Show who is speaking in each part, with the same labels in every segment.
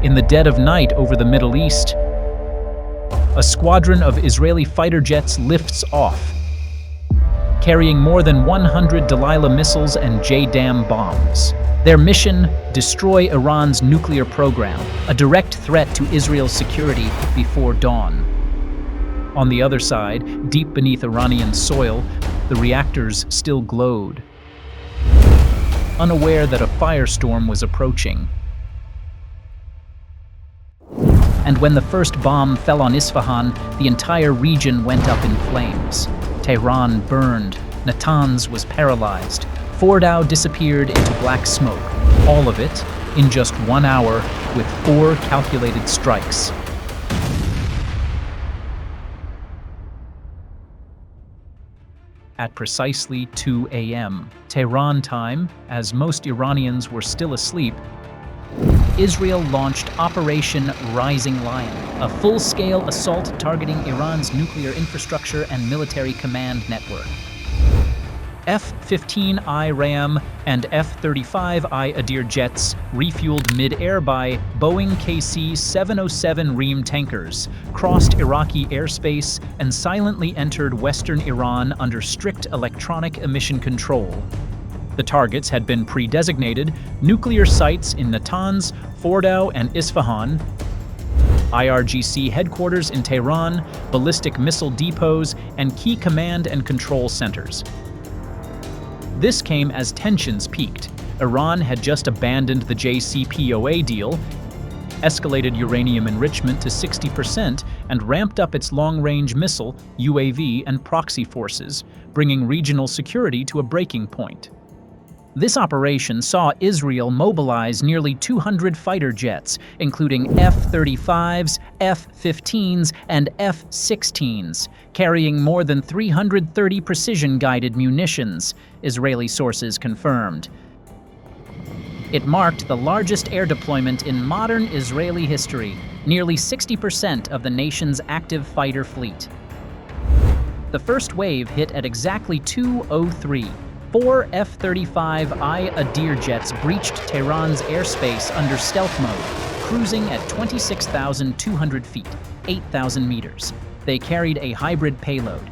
Speaker 1: In the dead of night over the Middle East, a squadron of Israeli fighter jets lifts off, carrying more than 100 Delilah missiles and JDAM bombs. Their mission: destroy Iran's nuclear program, a direct threat to Israel's security before dawn. On the other side, deep beneath Iranian soil, the reactors still glowed, unaware that a firestorm was approaching. And when the first bomb fell on Isfahan, the entire region went up in flames. Tehran burned, Natanz was paralyzed, Fordow disappeared into black smoke, all of it in just 1 hour with 4 calculated strikes. At precisely 2 a.m. Tehran time, as most Iranians were still asleep, Israel launched Operation Rising Lion, a full-scale assault targeting Iran's nuclear infrastructure and military command network. F-15I Ram and F-35I Adir jets, refueled mid-air by Boeing KC-707 Ream tankers, crossed Iraqi airspace and silently entered western Iran under strict electronic emission control. The targets had been pre-designated: nuclear sites in Natanz, Fordow, and Isfahan, IRGC headquarters in Tehran, ballistic missile depots, and key command and control centers. This came as tensions peaked. Iran had just abandoned the JCPOA deal, escalated uranium enrichment to 60%, and ramped up its long-range missile, UAV, and proxy forces, bringing regional security to a breaking point. This operation saw Israel mobilize nearly 200 fighter jets, including F-35s, F-15s, and F-16s, carrying more than 330 precision-guided munitions, Israeli sources confirmed. It marked the largest air deployment in modern Israeli history, nearly 60% of the nation's active fighter fleet. The first wave hit at exactly 2:03. 4 F-35I Adir jets breached Tehran's airspace under stealth mode, cruising at 26,200 feet, 8,000 meters. They carried a hybrid payload: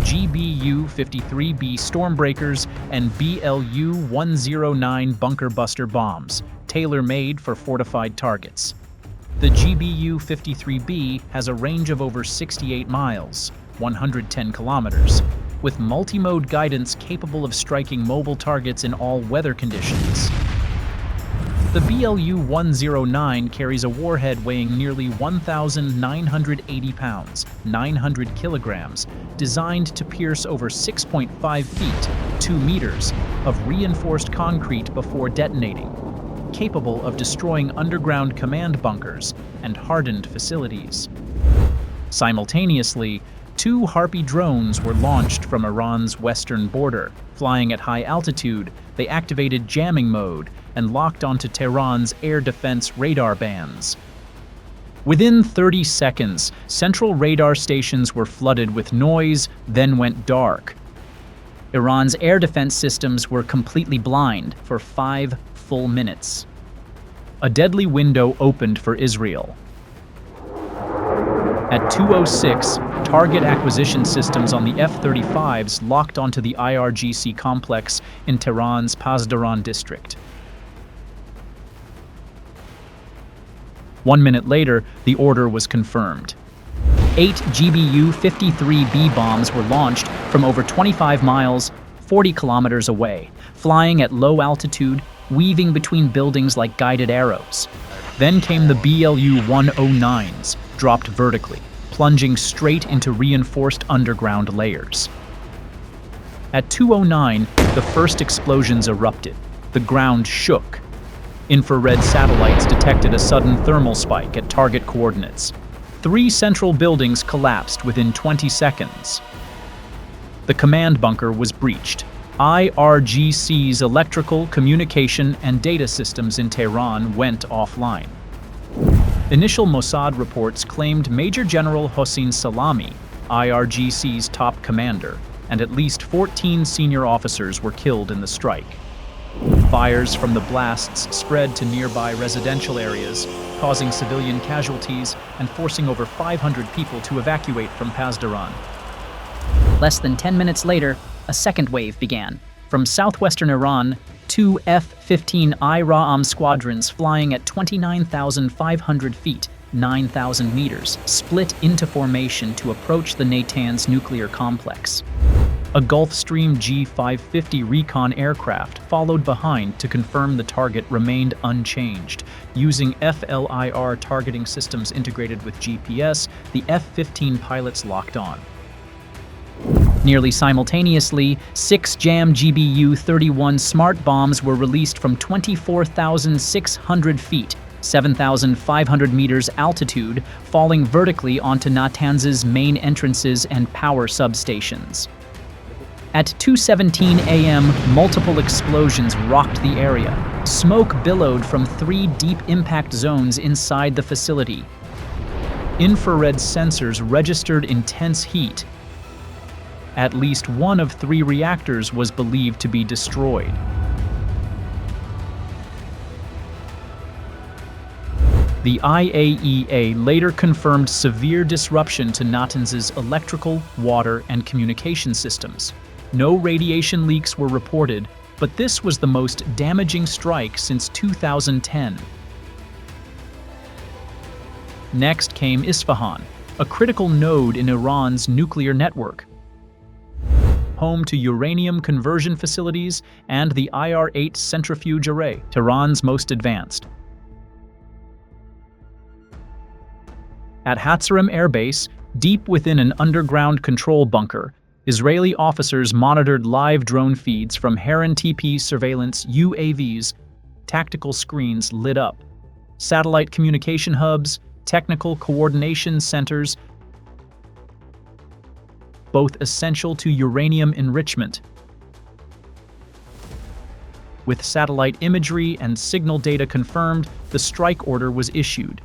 Speaker 1: GBU-53B Stormbreakers and BLU-109 bunker buster bombs, tailor-made for fortified targets. The GBU-53B has a range of over 68 miles, 110 kilometers, with multi-mode guidance capable of striking mobile targets in all weather conditions. The BLU-109 carries a warhead weighing nearly 1,980 pounds, 900 kilograms, designed to pierce over 6.5 feet, 2 meters, of reinforced concrete before detonating, capable of destroying underground command bunkers and hardened facilities. Simultaneously, 2 Harpy drones were launched from Iran's western border. Flying at high altitude, they activated jamming mode and locked onto Tehran's air defense radar bands. Within 30 seconds, central radar stations were flooded with noise, then went dark. Iran's air defense systems were completely blind for 5 full minutes. A deadly window opened for Israel. At 2:06, target acquisition systems on the F-35s locked onto the IRGC complex in Tehran's Pasdaran district. 1 minute later, the order was confirmed. 8 GBU-53B bombs were launched from over 25 miles, 40 kilometers away, flying at low altitude, weaving between buildings like guided arrows. Then came the BLU-109s, dropped vertically, plunging straight into reinforced underground layers. At 2:09, the first explosions erupted. The ground shook. Infrared satellites detected a sudden thermal spike at target coordinates. 3 central buildings collapsed within 20 seconds. The command bunker was breached. IRGC's electrical, communication, and data systems in Tehran went offline. Initial Mossad reports claimed Major General Hossein Salami, IRGC's top commander, and at least 14 senior officers were killed in the strike. Fires from the blasts spread to nearby residential areas, causing civilian casualties and forcing over 500 people to evacuate from Pasdaran.
Speaker 2: Less than 10 minutes later, a second wave began. From southwestern Iran, two F-15I Ra'am squadrons flying at 29,500 feet, 9,000 meters, split into formation to approach the Natanz nuclear complex. A Gulfstream G-550 recon aircraft followed behind to confirm the target remained unchanged. Using FLIR targeting systems integrated with GPS, the F-15 pilots locked on. Nearly simultaneously, 6 JDAM GBU-31 smart bombs were released from 24,600 feet, 7,500 meters altitude, falling vertically onto Natanz's main entrances and power substations. At 2:17 a.m., multiple explosions rocked the area. Smoke billowed from 3 deep impact zones inside the facility. Infrared sensors registered intense heat. At least one of 3 reactors was believed to be destroyed. The IAEA later confirmed severe disruption to Natanz's electrical, water, and communication systems. No radiation leaks were reported, but this was the most damaging strike since 2010. Next came Isfahan, a critical node in Iran's nuclear network. Home to uranium conversion facilities and the IR-8 centrifuge array, Tehran's most advanced. At Hatsarim Air Base, deep within an underground control bunker, Israeli officers monitored live drone feeds from Tehran TP surveillance UAVs. Tactical screens lit up. Satellite communication hubs, technical coordination centers, both essential to uranium enrichment. With satellite imagery and signal data confirmed, the strike order was issued.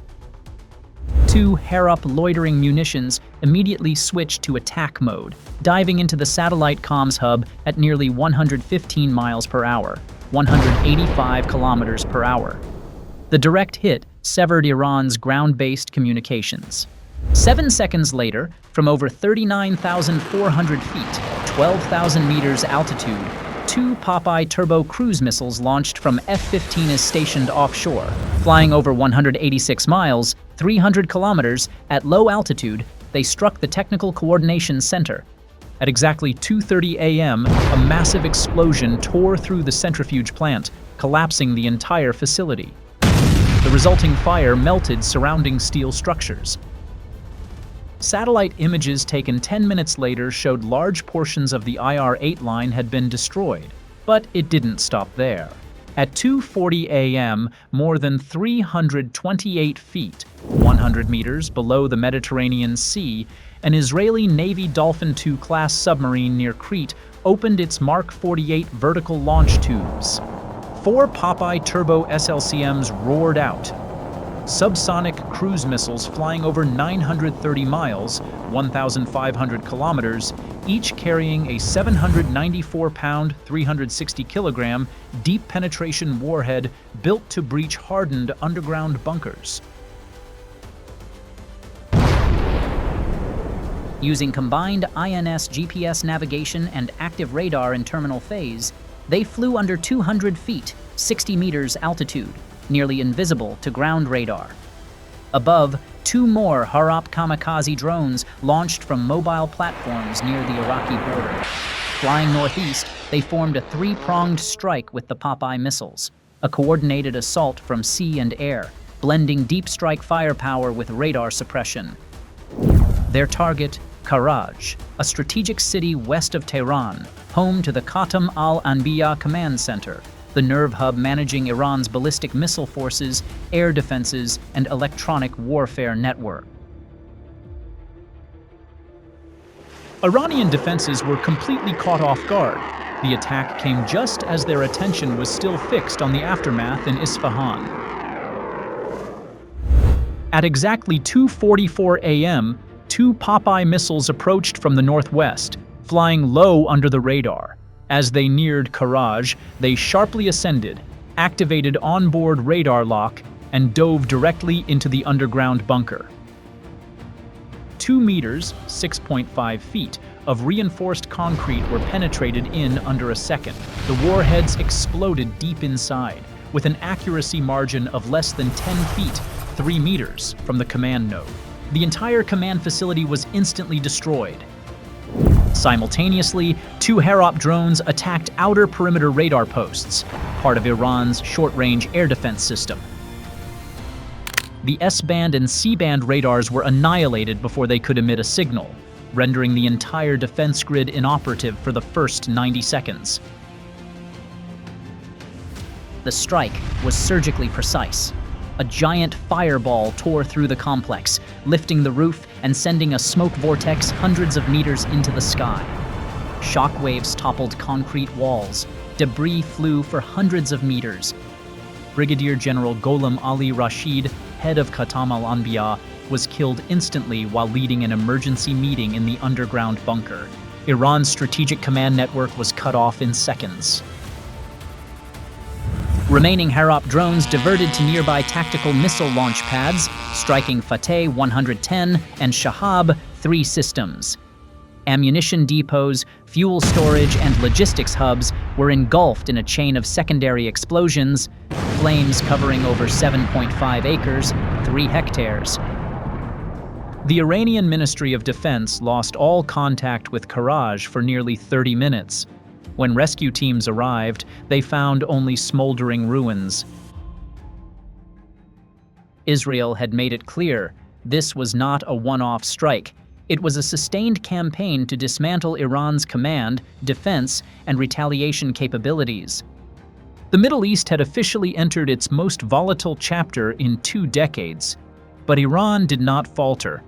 Speaker 2: 2 Harop loitering munitions immediately switched to attack mode, diving into the satellite comms hub at nearly 115 miles per hour, 185 kilometers per hour. The direct hit severed Iran's ground-based communications. 7 seconds later, from over 39,400 feet, 12,000 meters altitude, 2 Popeye turbo cruise missiles launched from F-15 is stationed offshore. Flying over 186 miles, 300 kilometers, at low altitude, they struck the Technical Coordination Center. At exactly 2:30 a.m., a massive explosion tore through the centrifuge plant, collapsing the entire facility. The resulting fire melted surrounding steel structures. Satellite images taken 10 minutes later showed large portions of the IR-8 line had been destroyed, but it didn't stop there. At 2:40 a.m., more than 328 feet, 100 meters below the Mediterranean Sea, an Israeli Navy Dolphin II class submarine near Crete opened its Mark 48 vertical launch tubes. 4 Popeye turbo SLCMs roared out. Subsonic cruise missiles flying over 930 miles, 1,500 kilometers, each carrying a 794-pound, 360-kilogram deep penetration warhead built to breach hardened underground bunkers. Using combined INS GPS navigation and active radar in terminal phase, they flew under 200 feet, 60 meters altitude, nearly invisible to ground radar. Above, 2 more Harop kamikaze drones launched from mobile platforms near the Iraqi border. Flying northeast, they formed a 3-pronged strike with the Popeye missiles, a coordinated assault from sea and air, blending deep strike firepower with radar suppression. Their target, Karaj, a strategic city west of Tehran, home to the Khatam al-Anbiya Command Center, the nerve hub managing Iran's ballistic missile forces, air defenses, and electronic warfare network.
Speaker 1: Iranian defenses were completely caught off guard. The attack came just as their attention was still fixed on the aftermath in Isfahan. At exactly 2:44 a.m., 2 Popeye missiles approached from the northwest, flying low under the radar.
Speaker 2: As they neared Karaj, they sharply ascended, activated onboard radar lock, and dove directly into the underground bunker. 2 meters, 6.5 feet, of reinforced concrete were penetrated in under a second. The warheads exploded deep inside, with an accuracy margin of less than 10 feet, 3 meters, from the command node. The entire command facility was instantly destroyed. Simultaneously, 2 Harop drones attacked outer perimeter radar posts, part of Iran's short-range air defense system. The S-band and C-band radars were annihilated before they could emit a signal, rendering the entire defense grid inoperative for the first 90 seconds. The strike was surgically precise. A giant fireball tore through the complex, lifting the roof and sending a smoke vortex hundreds of meters into the sky. Shockwaves toppled concrete walls. Debris flew for hundreds of meters. Brigadier General Gholam Ali Rashid, head of Khatam al-Anbiya, was killed instantly while leading an emergency meeting in the underground bunker. Iran's strategic command network was cut off in seconds. Remaining Harop drones diverted to nearby tactical missile launch pads, striking Fateh 110 and Shahab 3 systems. Ammunition depots, fuel storage, and logistics hubs were engulfed in a chain of secondary explosions, flames covering over 7.5 acres, 3 hectares. The Iranian Ministry of Defense lost all contact with Karaj for nearly 30 minutes. When rescue teams arrived, they found only smoldering ruins. Israel had made it clear this was not a one-off strike. It was a sustained campaign to dismantle Iran's command, defense, and retaliation capabilities. The Middle East had officially entered its most volatile chapter in 2 decades, but Iran did not falter.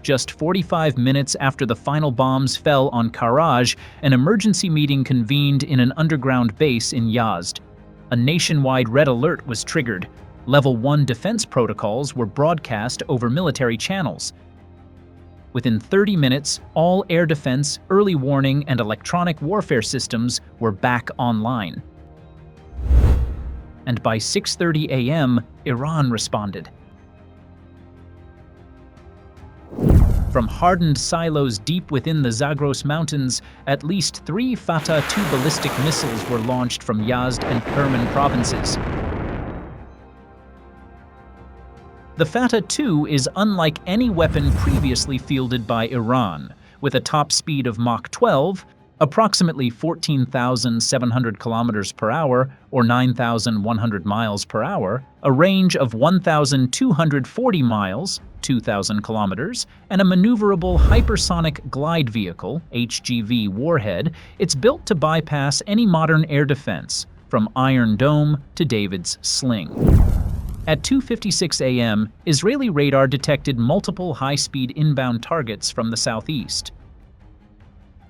Speaker 2: Just 45 minutes after the final bombs fell on Karaj, an emergency meeting convened in an underground base in Yazd. A nationwide red alert was triggered. Level 1 defense protocols were broadcast over military channels. Within 30 minutes, all air defense, early warning, and electronic warfare systems were back online. And by 6:30 a.m., Iran responded. From hardened silos deep within the Zagros Mountains, at least 3 Fatah 2 ballistic missiles were launched from Yazd and Kerman provinces. The Fatah 2 is unlike any weapon previously fielded by Iran, with a top speed of Mach 12, approximately 14,700 kilometers per hour or 9,100 miles per hour, a range of 1,240 miles, 2,000 kilometers, and a maneuverable hypersonic glide vehicle, HGV warhead. It's built to bypass any modern air defense, from Iron Dome to David's Sling. At 2:56 a.m., Israeli radar detected multiple high-speed inbound targets from the southeast.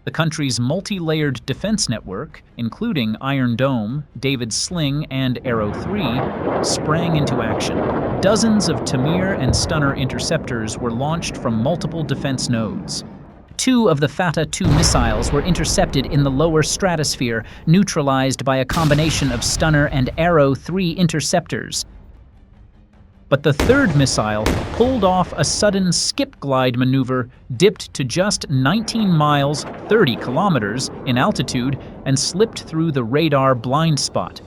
Speaker 2: The country's multi-layered defense network, including Iron Dome, David's Sling, and Arrow 3, sprang into action. Dozens of Tamir and Stunner interceptors were launched from multiple defense nodes. 2 of the Fatah 2 missiles were intercepted in the lower stratosphere, neutralized by a combination of Stunner and Arrow 3 interceptors. But the 3rd missile pulled off a sudden skip-glide maneuver, dipped to just 19 miles, 30 kilometers, in altitude, and slipped through the radar blind spot.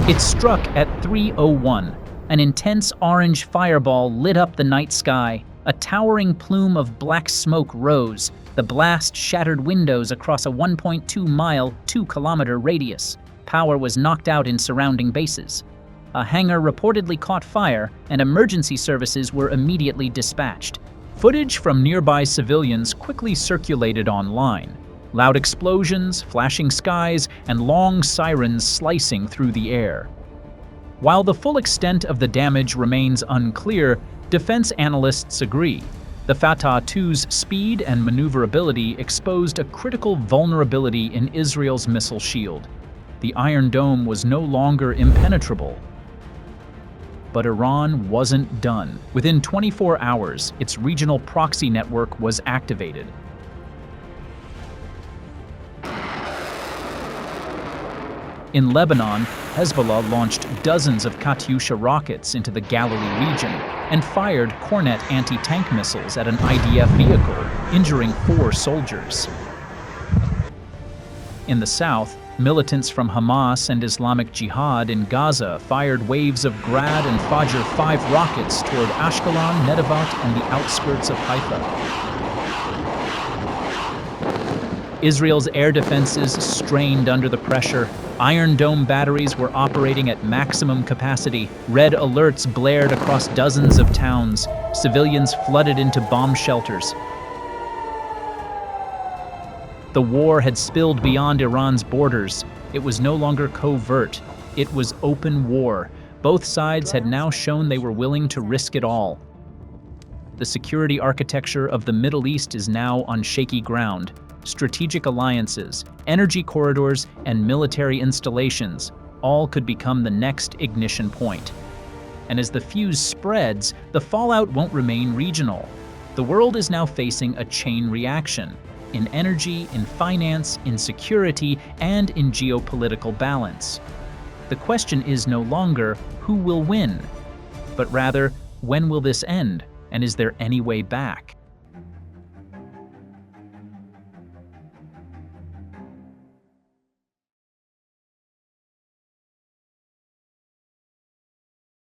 Speaker 2: It struck at 3:01. An intense orange fireball lit up the night sky. A towering plume of black smoke rose. The blast shattered windows across a 1.2-mile, 2-kilometer radius. Power was knocked out in surrounding bases. A hangar reportedly caught fire, and emergency services were immediately dispatched. Footage from nearby civilians quickly circulated online. Loud explosions, flashing skies, and long sirens slicing through the air. While the full extent of the damage remains unclear, defense analysts agree. The Fatah 2's speed and maneuverability exposed a critical vulnerability in Israel's missile shield. The Iron Dome was no longer impenetrable.
Speaker 1: But Iran wasn't done. Within 24 hours, its regional proxy network was activated. In Lebanon, Hezbollah launched dozens of Katyusha rockets into the Galilee region and fired Kornet anti-tank missiles at an IDF vehicle, injuring 4 soldiers. In the south, militants from Hamas and Islamic Jihad in Gaza fired waves of Grad and Fajr 5 rockets toward Ashkelon, Nedavat, and the outskirts of Haifa. Israel's air defenses strained under the pressure. Iron Dome batteries were operating at maximum capacity. Red alerts blared across dozens of towns. Civilians flooded into bomb shelters. The war had spilled beyond Iran's borders. It was no longer covert. It was open war. Both sides had now shown they were willing to risk it all. The security architecture of the Middle East is now on shaky ground. Strategic alliances, energy corridors, and military installations all could become the next ignition point. And as the fuse spreads, the fallout won't remain regional. The world is now facing a chain reaction in energy, in finance, in security, and in geopolitical balance. The question is no longer who will win, but rather when will this end, and is there any way back?